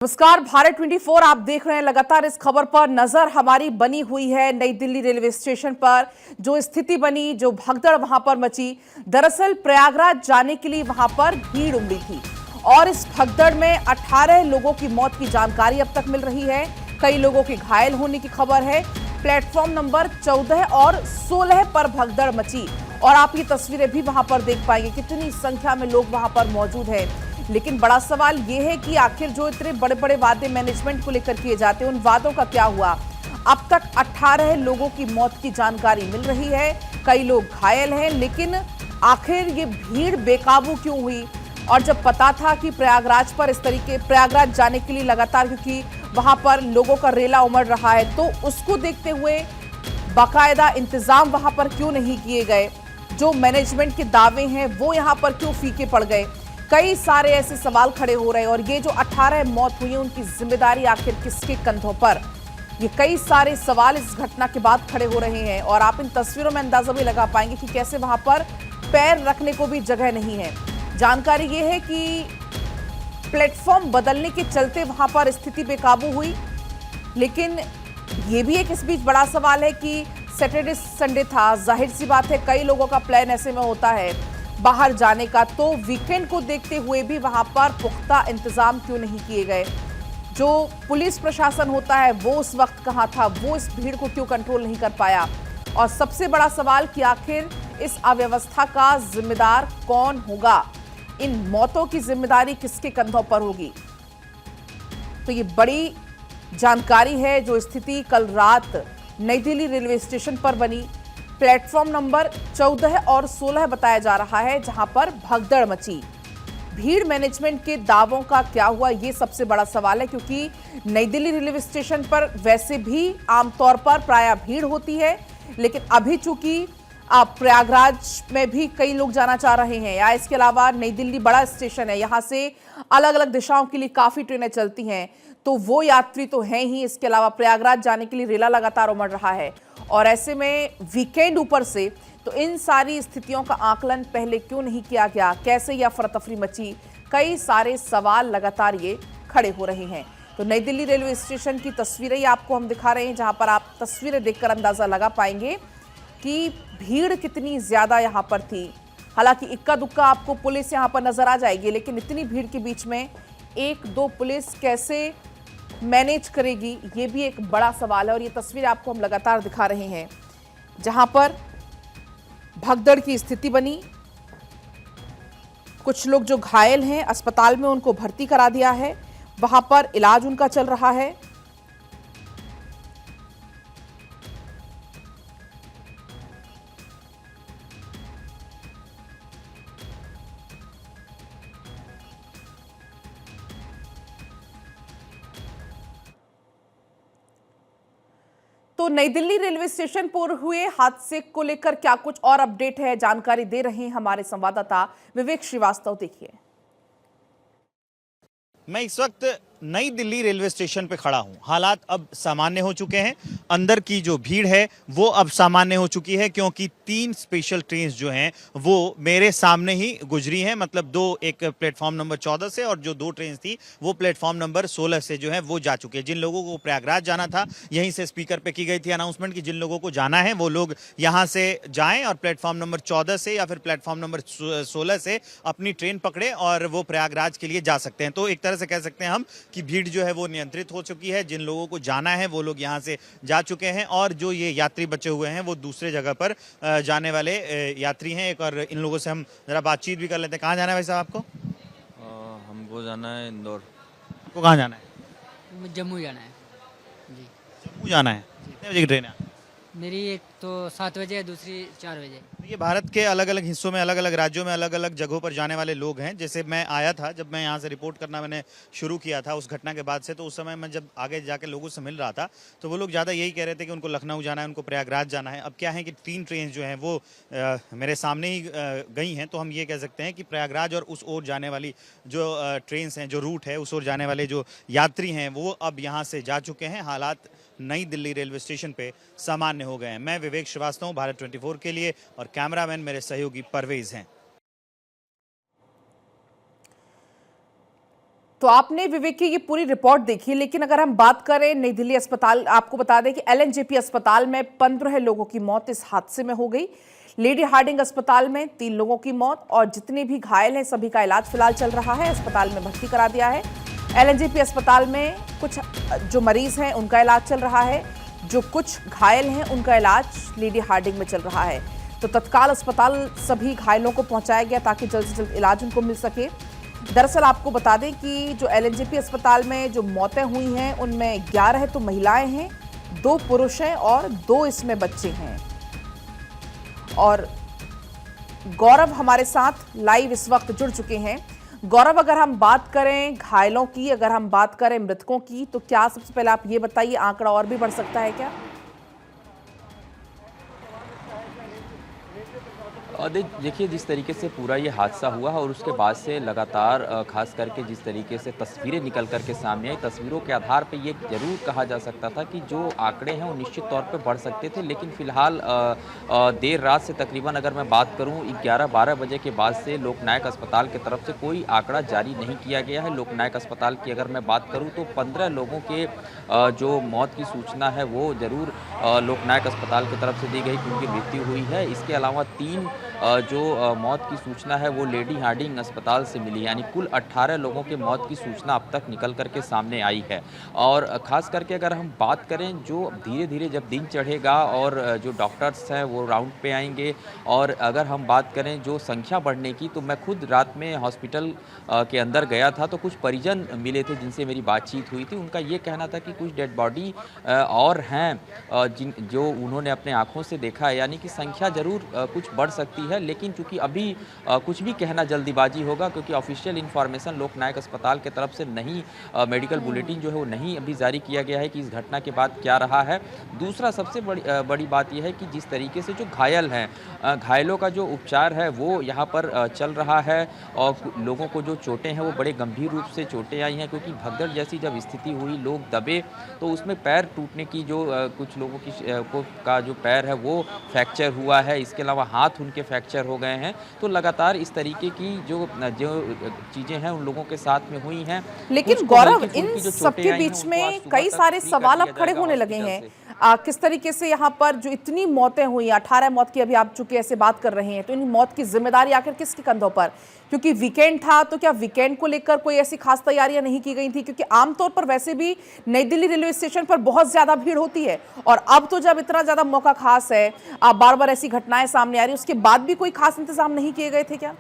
नमस्कार, भारत 24 आप देख रहे हैं। लगातार इस खबर पर नजर हमारी बनी हुई है। नई दिल्ली रेलवे स्टेशन पर जो स्थिति बनी, जो भगदड़ वहां पर मची, दरअसल प्रयागराज जाने के लिए वहां पर भीड़ उमड़ी थी और इस भगदड़ में 18 लोगों की मौत की जानकारी अब तक मिल रही है। कई लोगों के घायल होने की खबर है। प्लेटफॉर्म नंबर 14 और 16 पर भगदड़ मची और आप ये तस्वीरें भी वहां पर देख पाएंगे, कितनी संख्या में लोग वहां पर मौजूद हैं। लेकिन बड़ा सवाल यह है कि आखिर जो इतने बड़े बड़े वादे मैनेजमेंट को लेकर किए जाते हैं, उन वादों का क्या हुआ। अब तक 18 लोगों की मौत की जानकारी मिल रही है, कई लोग घायल हैं, लेकिन आखिर ये भीड़ बेकाबू क्यों हुई। और जब पता था कि प्रयागराज पर इस तरीके प्रयागराज जाने के लिए लगातार, क्योंकि वहां पर लोगों का रेला उमड़ रहा है, तो उसको देखते हुए बाकायदा इंतजाम वहां पर क्यों नहीं किए गए। जो मैनेजमेंट के दावे हैं वो यहां पर क्यों फीके पड़ गए। कई सारे ऐसे सवाल खड़े हो रहे हैं और ये जो 18 मौत हुई है, उनकी जिम्मेदारी आखिर किसके कंधों पर। ये कई सारे सवाल इस घटना के बाद खड़े हो रहे हैं और आप इन तस्वीरों में अंदाजा भी लगा पाएंगे कि कैसे वहां पर पैर रखने को भी जगह नहीं है। जानकारी ये है कि प्लेटफॉर्म बदलने के चलते वहां पर स्थिति बेकाबू हुई, लेकिन ये भी एक इस बीच बड़ा सवाल है कि सैटरडे संडे था, जाहिर सी बात है कई लोगों का प्लान ऐसे में होता है बाहर जाने का, तो वीकेंड को देखते हुए भी वहां पर पुख्ता इंतजाम क्यों नहीं किए गए। जो पुलिस प्रशासन होता है वो उस वक्त कहां था, वो इस भीड़ को क्यों कंट्रोल नहीं कर पाया। और सबसे बड़ा सवाल कि आखिर इस अव्यवस्था का जिम्मेदार कौन होगा, इन मौतों की जिम्मेदारी किसके कंधों पर होगी। तो ये बड़ी जानकारी है। जो स्थिति कल रात नई दिल्ली रेलवे स्टेशन पर बनी, प्लेटफॉर्म नंबर 14 और 16 बताया जा रहा है, जहां पर भगदड़ मची। भीड़ मैनेजमेंट के दावों का क्या हुआ, यह सबसे बड़ा सवाल है, क्योंकि नई दिल्ली रेलवे स्टेशन पर वैसे भी आमतौर पर प्रायः भीड़ होती है, लेकिन अभी चूंकि प्रयागराज में भी कई लोग जाना चाह रहे हैं, या इसके अलावा नई दिल्ली बड़ा स्टेशन है, यहां से अलग अलग दिशाओं के लिए काफी ट्रेनें चलती हैं, तो वो यात्री तो हैं ही। इसके अलावा प्रयागराज जाने के लिए रेला लगातार उमड़ रहा है और ऐसे में वीकेंड ऊपर से, तो इन सारी स्थितियों का आकलन पहले क्यों नहीं किया गया, कैसे यह अफरा-तफरी मची, कई सारे सवाल लगातार ये खड़े हो रहे हैं। तो नई दिल्ली रेलवे स्टेशन की तस्वीरें आपको हम दिखा रहे हैं, जहां पर आप तस्वीरें देखकर अंदाजा लगा पाएंगे कि भीड़ कितनी ज्यादा यहां पर थी। हालांकि इक्का दुक्का आपको पुलिस यहां पर नजर आ जाएगी, लेकिन इतनी भीड़ के बीच में एक दो पुलिस कैसे मैनेज करेगी, ये भी एक बड़ा सवाल है। और ये तस्वीर आपको हम लगातार दिखा रहे हैं, जहां पर भगदड़ की स्थिति बनी। कुछ लोग जो घायल हैं अस्पताल में, उनको भर्ती करा दिया है, वहां पर इलाज उनका चल रहा है। तो नई दिल्ली रेलवे स्टेशन पर हुए हादसे को लेकर क्या कुछ और अपडेट है, जानकारी दे रहे हैं हमारे संवाददाता विवेक श्रीवास्तव। देखिए, मैं इस वक्त नई दिल्ली रेलवे स्टेशन पे खड़ा हूं। हालात अब सामान्य हो चुके हैं, अंदर की जो भीड़ है वो अब सामान्य हो चुकी है, क्योंकि 3 स्पेशल ट्रेन जो हैं वो मेरे सामने ही गुजरी हैं। मतलब दो, एक प्लेटफॉर्म नंबर 14 से और जो 2 ट्रेन थी वो प्लेटफॉर्म नंबर 16 से जो है वो जा चुके हैं। जिन लोगों को प्रयागराज जाना था, यहीं से स्पीकर पे की गई थी अनाउंसमेंट कि जिन लोगों को जाना है वो लोग यहाँ से जाएं और प्लेटफॉर्म नंबर 14 से या फिर प्लेटफॉर्म नंबर 16 से अपनी ट्रेन पकड़े और वो प्रयागराज के लिए जा सकते हैं। तो एक तरह से कह सकते हैं हम कि भीड़ जो है वो नियंत्रित हो चुकी है। जिन लोगों को जाना है वो लोग यहाँ से जा चुके हैं और जो ये यात्री बचे हुए हैं वो दूसरे जगह पर जाने वाले यात्री हैं। एक और इन लोगों से हम जरा बातचीत भी कर लेते हैं। कहाँ जाना है भाई साहब आपको? हमको जाना है इंदौर। आपको कहाँ जाना है? जम्मू जाना है जी। जम्मू जाना है। कितने बजे की ट्रेन है? मेरी एक तो 7 बजे है, दूसरी 4 बजे। ये भारत के अलग अलग हिस्सों में, अलग अलग राज्यों में अलग अलग जगहों पर जाने वाले लोग हैं। जैसे मैं आया था, जब मैं यहाँ से रिपोर्ट करना मैंने शुरू किया था उस घटना के बाद से, तो उस समय मैं जब आगे जाके लोगों से मिल रहा था तो वो लोग ज़्यादा यही कह रहे थे कि उनको लखनऊ जाना है, उनको प्रयागराज जाना है। अब क्या है कि 3 ट्रेन जो हैं वो मेरे सामने ही गई हैं, तो हम ये कह सकते हैं कि प्रयागराज और उस ओर जाने वाली जो ट्रेन हैं, जो रूट है उस ओर जाने वाले जो यात्री हैं वो अब यहाँ से जा चुके हैं। हालात नई दिल्ली रेलवे स्टेशन पे सामान्य हो गए हैं। मैं विवेक श्रीवास्तव, भारत 24 के लिए, और कैमरामैन मेरे सहयोगी परवेज हैं। तो आपने विवेक की ये पूरी रिपोर्ट देखी, लेकिन अगर हम बात करें नई दिल्ली अस्पताल, आपको बता दें कि एलएनजेपी अस्पताल में 15 लोगों की मौत इस हादसे में हो गई। लेडी हार्डिंग अस्पताल में 3 लोगों की मौत और जितने भी घायल हैं सभी का इलाज फिलहाल चल रहा है, अस्पताल में भर्ती करा दिया है। एलएनजेपी अस्पताल में कुछ जो मरीज हैं उनका इलाज चल रहा है, जो कुछ घायल हैं उनका इलाज लेडी हार्डिंग में चल रहा है। तो तत्काल अस्पताल सभी घायलों को पहुंचाया गया ताकि जल्द से जल्द इलाज उनको मिल सके। दरअसल आपको बता दें कि जो एलएनजेपी अस्पताल में जो मौतें हुई हैं उनमें 11 तो महिलाएं हैं, 2 पुरुष हैं और 2 इसमें बच्चे हैं। और गौरव हमारे साथ लाइव इस वक्त जुड़ चुके हैं। गौरव, अगर हम बात करें घायलों की, अगर हम बात करें मृतकों की, तो क्या सबसे पहले आप ये बताइए, आंकड़ा और भी बढ़ सकता है क्या? देखिए, जिस तरीके से पूरा ये हादसा हुआ है और उसके बाद से लगातार खास करके जिस तरीके से तस्वीरें निकल करके सामने आई, तस्वीरों के आधार पे ये जरूर कहा जा सकता था कि जो आंकड़े हैं वो निश्चित तौर पे बढ़ सकते थे। लेकिन फिलहाल देर रात से तकरीबन अगर मैं बात करूं 11-12 बजे के बाद से लोकनायक अस्पताल की तरफ से कोई आंकड़ा जारी नहीं किया गया है। लोकनायक अस्पताल की अगर मैं बात करूँ तो 15 लोगों के जो मौत की सूचना है वो ज़रूर लोकनायक अस्पताल की तरफ से दी गई कि उनकी मृत्यु हुई है। इसके अलावा 3 जो मौत की सूचना है वो लेडी हार्डिंग अस्पताल से मिली, यानी कुल 18 लोगों के मौत की सूचना अब तक निकल करके सामने आई है। और ख़ास करके अगर हम बात करें, जो धीरे धीरे जब दिन चढ़ेगा और जो डॉक्टर्स हैं वो राउंड पे आएंगे, और अगर हम बात करें जो संख्या बढ़ने की, तो मैं खुद रात में हॉस्पिटल के अंदर गया था तो कुछ परिजन मिले थे जिनसे मेरी बातचीत हुई थी। उनका ये कहना था कि कुछ डेड बॉडी और हैं जो उन्होंने अपने आँखों से देखा है, यानी कि संख्या ज़रूर कुछ बढ़ सकती है। लेकिन चूंकि अभी कुछ भी कहना जल्दीबाजी होगा, क्योंकि ऑफिशियल इन्फॉर्मेशन लोकनायक अस्पताल की तरफ से नहीं, मेडिकल बुलेटिन जो है वो नहीं अभी जारी किया गया है कि इस घटना के बाद क्या रहा है। दूसरा सबसे बड़ी बात यह है कि जिस तरीके से जो घायल हैं, घायलों का जो उपचार है वो यहाँ पर चल रहा है, और लोगों को जो चोटें हैं वो बड़े गंभीर रूप से चोटें आई हैं, क्योंकि भगदड़ जैसी जब स्थिति हुई, लोग दबे, तो उसमें पैर टूटने की जो कुछ लोगों की का जो पैर है वो फ्रैक्चर हुआ है। इसके अलावा हाथ उनके फ्रैक्चर हो गए हैं। तो लगातार इस तरीके की जो चीज़ें हैं उन लोगों के साथ में हुई हैं। लेकिन गौरव, इन सबके बीच में कई सारे सवाल अब खड़े होने लगे हैं। किस तरीके से यहाँ पर जो इतनी मौतें हुई, 18 मौत की अभी आप चुके ऐसे बात कर रहे हैं, तो इन मौत की जिम्मेदारी आखिर किसके कंधों पर? क्योंकि वीकेंड था, तो क्या वीकेंड को लेकर कोई ऐसी खास तैयारियां नहीं की गई थी? क्योंकि आमतौर पर वैसे भी नई दिल्ली रेलवे स्टेशन पर बहुत ज्यादा भीड़ होती है, और अब तो जब इतना ज्यादा मौका खास है, आप बार बार ऐसी घटनाएं सामने आ रही, उसके बाद भी कोई खास इंतजाम नहीं किए गए थे क्या?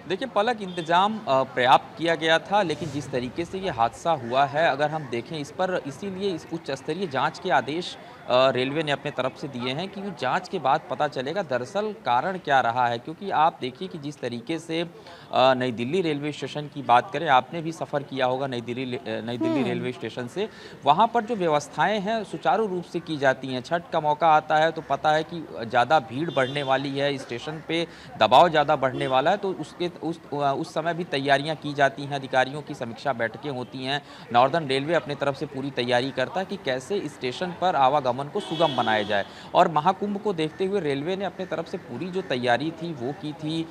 देखिए पलक, इंतजाम पर्याप्त किया गया था, लेकिन जिस तरीके से ये हादसा हुआ है, अगर हम देखें इस पर, इसीलिए इस उच्च स्तरीय जांच के आदेश रेलवे ने अपने तरफ से दिए हैं कि जांच के बाद पता चलेगा दरअसल कारण क्या रहा है। क्योंकि आप देखिए कि जिस तरीके से नई दिल्ली रेलवे स्टेशन की बात करें, आपने भी सफ़र किया होगा नई दिल्ली रेलवे स्टेशन से, वहाँ पर जो व्यवस्थाएं हैं सुचारू रूप से की जाती हैं। छठ का मौका आता है तो पता है कि ज़्यादा भीड़ बढ़ने वाली है, स्टेशन पे दबाव ज़्यादा बढ़ने वाला है, तो उस समय भी तैयारियाँ की जाती हैं, अधिकारियों की समीक्षा बैठकें होती हैं। नॉर्दर्न रेलवे अपने तरफ से पूरी तैयारी करता है कि कैसे स्टेशन पर आवागमन को सुगम बनाया जाए। और महाकुंभ को देखते हुए रेलवे ने अपने तरफ से पूरी जो तैयारी थी वो की थी।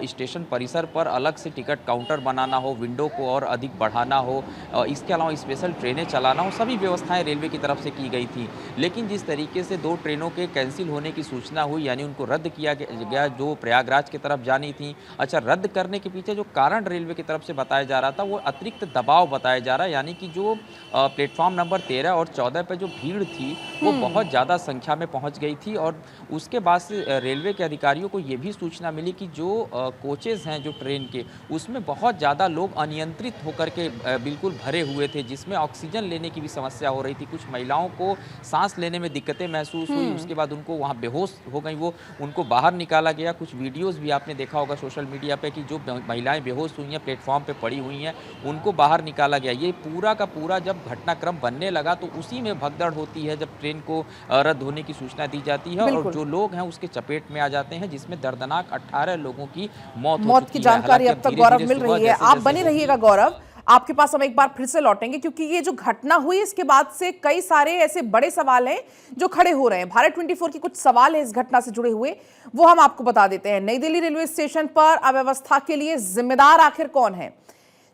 स्टेशन परिसर पर अलग से टिकट काउंटर बनाना हो, विंडो को और अधिक बढ़ाना हो, इसके अलावा स्पेशल ट्रेनें चलाना हो, सभी व्यवस्थाएं रेलवे की तरफ से की गई थी। लेकिन जिस तरीके से 2 ट्रेनों के कैंसिल होने की सूचना हुई, यानी उनको रद्द किया गया, जो प्रयागराज की तरफ जानी थी, अच्छा, रद्द करने के पीछे जो कारण रेलवे की तरफ से बताया जा रहा था वो अतिरिक्त दबाव बताया जा रहा है, यानी कि जो प्लेटफॉर्म नंबर 13 और 14 पे जो भीड़ थी वो बहुत ज़्यादा संख्या में पहुंच गई थी। और उसके बाद से रेलवे के अधिकारियों को ये भी सूचना मिली कि जो कोचेज़ हैं जो ट्रेन के, उसमें बहुत ज़्यादा लोग अनियंत्रित होकर के बिल्कुल भरे हुए थे, जिसमें ऑक्सीजन लेने की भी समस्या हो रही थी। कुछ महिलाओं को सांस लेने में दिक्कतें महसूस हुई, उसके बाद उनको वहाँ बेहोश हो गई, वो उनको बाहर निकाला गया। कुछ वीडियोज़ भी आपने देखा होगा सोशल मीडिया पर कि जो महिलाएँ बेहोश हुई हैं, प्लेटफॉर्म पर पड़ी हुई हैं, उनको बाहर निकाला गया। ये पूरा का पूरा जब घटनाक्रम बनने लगा तो उसी में भगदड़ होती है जब ट्रेन को रद्द होने की सूचना दी जाती है, और जो लोग हैं उसके चपेट में आ जाते हैं, जिसमें दर्दनाक 18 लोगों की मौत की जानकारी अब तक गौरव मिल रही है। आप बने रहिएगा गौरव, आपके पास हम एक बार फिर से लौटेंगे, क्योंकि ये जो घटना हुई इसके बाद से कई सारे ऐसे बड़े सवाल हैं जो खड़े हो रहे हैं। भारत 24 की कुछ सवाल है इस घटना से जुड़े हुए, वो हम आपको बता देते हैं। नई दिल्ली रेलवे स्टेशन पर अव्यवस्था के लिए जिम्मेदार आखिर कौन है?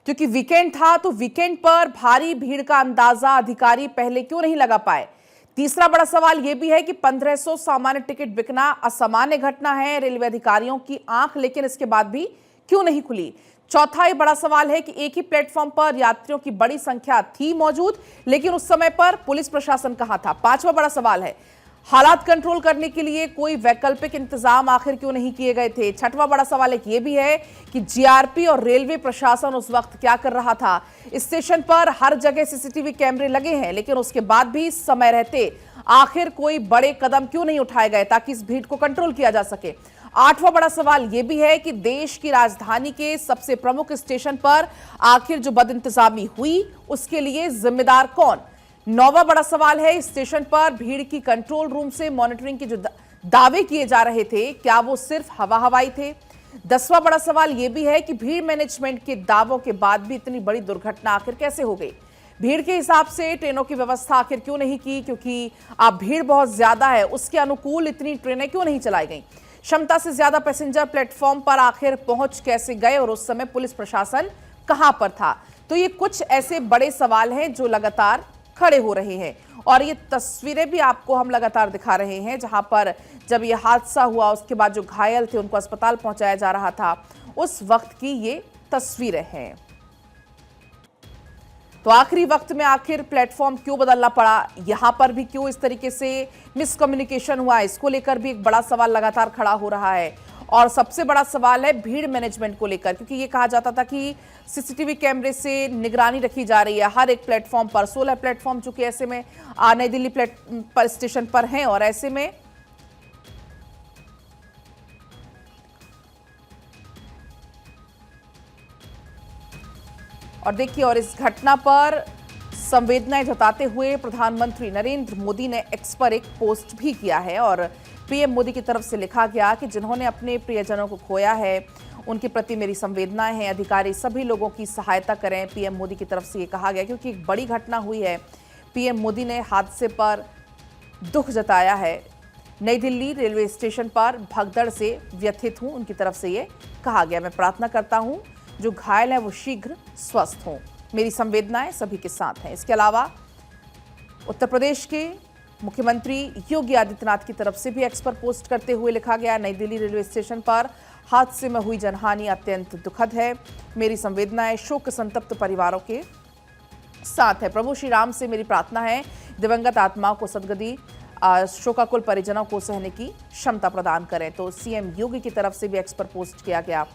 क्योंकि वीकेंड था तो वीकेंड पर भारी भीड़ का अंदाजा अधिकारी पहले क्यों नहीं लगा पाए? तीसरा बड़ा सवाल यह भी है कि 1500 सामान्य टिकट बिकना असामान्य घटना है रेलवे अधिकारियों की आंख, लेकिन इसके बाद भी क्यों नहीं खुली? चौथा ये बड़ा सवाल है कि एक ही प्लेटफॉर्म पर यात्रियों की बड़ी संख्या थी मौजूद, लेकिन उस समय पर पुलिस प्रशासन कहां था? पांचवा बड़ा सवाल है हालात कंट्रोल करने के लिए कोई वैकल्पिक इंतजाम आखिर क्यों नहीं किए गए थे? छठवां बड़ा सवाल एक ये भी है कि जीआरपी और रेलवे प्रशासन उस वक्त क्या कर रहा था? स्टेशन पर हर जगह सीसीटीवी कैमरे लगे हैं, लेकिन उसके बाद भी समय रहते आखिर कोई बड़े कदम क्यों नहीं उठाए गए ताकि इस भीड़ को कंट्रोल किया जा सके? आठवां बड़ा सवाल यह भी है कि देश की राजधानी के सबसे प्रमुख स्टेशन पर आखिर जो बदइंतजामी हुई उसके लिए जिम्मेदार कौन? नौवां बड़ा सवाल है स्टेशन पर भीड़ की कंट्रोल रूम से मॉनिटरिंग के जो दावे किए जा रहे थे क्या वो सिर्फ हवाई थे? 10वां बड़ा सवाल यह भी है कि भीड़ मैनेजमेंट के दावों के बाद भी इतनी बड़ी दुर्घटना आखिर कैसे हो गई? भीड़ के हिसाब से ट्रेनों की व्यवस्था आखिर क्यों नहीं की? क्योंकि अब भीड़ बहुत ज्यादा है, उसके अनुकूल इतनी ट्रेनें क्यों नहीं चलाई गई? क्षमता से ज्यादा पैसेंजर प्लेटफॉर्म पर आखिर पहुंच कैसे गए और उस समय पुलिस प्रशासन कहां पर था? तो ये कुछ ऐसे बड़े सवाल हैं जो लगातार खड़े हो रहे हैं, और ये तस्वीरें भी आपको हम लगातार दिखा रहे हैं जहां पर जब ये हादसा हुआ उसके बाद जो घायल थे उनको अस्पताल पहुंचाया जा रहा था, उस वक्त की ये तस्वीरें हैं। तो आखिरी वक्त में आखिर प्लेटफॉर्म क्यों बदलना पड़ा? यहां पर भी क्यों इस तरीके से मिसकम्युनिकेशन हुआ? इसको लेकर भी एक बड़ा सवाल लगातार खड़ा हो रहा है। और सबसे बड़ा सवाल है भीड़ मैनेजमेंट को लेकर, क्योंकि ये कहा जाता था कि सीसीटीवी कैमरे से निगरानी रखी जा रही है हर एक प्लेटफॉर्म पर। 16 प्लेटफॉर्म चूंकि ऐसे में नई दिल्ली पर स्टेशन पर हैं, और ऐसे में और देखिए, और इस घटना पर संवेदनाएं जताते हुए प्रधानमंत्री नरेंद्र मोदी ने एक्स पर एक पोस्ट भी किया है, और पीएम मोदी की तरफ से लिखा गया कि जिन्होंने अपने प्रियजनों को खोया है उनके प्रति मेरी संवेदनाएं हैं, अधिकारी सभी लोगों की सहायता करें। पीएम मोदी की तरफ से ये कहा गया क्योंकि एक बड़ी घटना हुई है। पीएम मोदी ने हादसे पर दुख जताया है। नई दिल्ली रेलवे स्टेशन पर भगदड़ से व्यथित हूं, उनकी तरफ से ये कहा गया। मैं प्रार्थना करता हूं जो घायल है वो शीघ्र स्वस्थ हों, मेरी संवेदनाएं सभी के साथ हैं। इसके अलावा उत्तर प्रदेश के मुख्यमंत्री योगी आदित्यनाथ की तरफ से भी एक्स पर पोस्ट करते हुए लिखा गया, नई दिल्ली रेलवे स्टेशन पर हादसे में हुई जनहानि अत्यंत दुखद है, मेरी संवेदनाएं शोक संतप्त परिवारों के साथ है। प्रभु श्री राम से मेरी प्रार्थना है दिवंगत आत्माओं को सद्गति, शोकाकुल परिजनों को सहने की क्षमता प्रदान करें। तो सीएम योगी की तरफ से भी एक्स पर पोस्ट किया गया।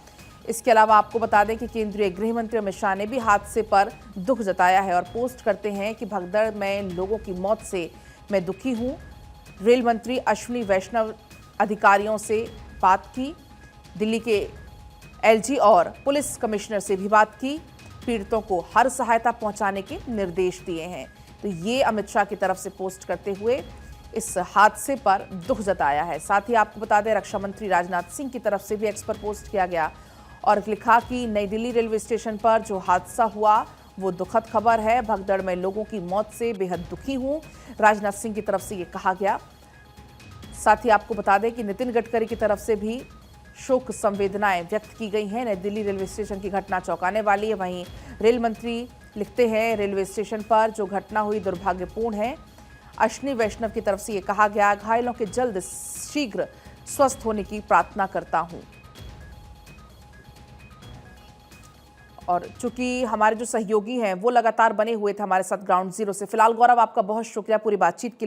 इसके अलावा आपको बता दें कि केंद्रीय गृह मंत्री अमित शाह ने भी हादसे पर दुख जताया है और पोस्ट करते हैं कि भगदड़ में लोगों की मौत से मैं दुखी हूं। रेल मंत्री अश्विनी वैष्णव अधिकारियों से बात की, दिल्ली के एलजी और पुलिस कमिश्नर से भी बात की, पीड़ितों को हर सहायता पहुंचाने के निर्देश दिए हैं। तो ये अमित शाह की तरफ से पोस्ट करते हुए इस हादसे पर दुख जताया है। साथ ही आपको बता दें रक्षा मंत्री राजनाथ सिंह की तरफ से भी एक्स पर पोस्ट किया गया और लिखा कि नई दिल्ली रेलवे स्टेशन पर जो हादसा हुआ वो दुखद खबर है, भगदड़ में लोगों की मौत से बेहद दुखी हूं, राजनाथ सिंह की तरफ से ये कहा गया। साथ ही आपको बता दें कि नितिन गडकरी की तरफ से भी शोक संवेदनाएं व्यक्त की गई हैं। नई दिल्ली रेलवे स्टेशन की घटना चौंकाने वाली है। वहीं रेल मंत्री लिखते हैं रेलवे स्टेशन पर जो घटना हुई दुर्भाग्यपूर्ण है। अश्विनी वैष्णव की तरफ से ये कहा गया, घायलों के जल्द शीघ्र स्वस्थ होने की प्रार्थना करता हूं। और चूंकि हमारे जो सहयोगी हैं वो लगातार बने हुए थे हमारे साथ ग्राउंड जीरो से। फिलहाल गौरव आपका बहुत शुक्रिया पूरी बातचीत के लिए।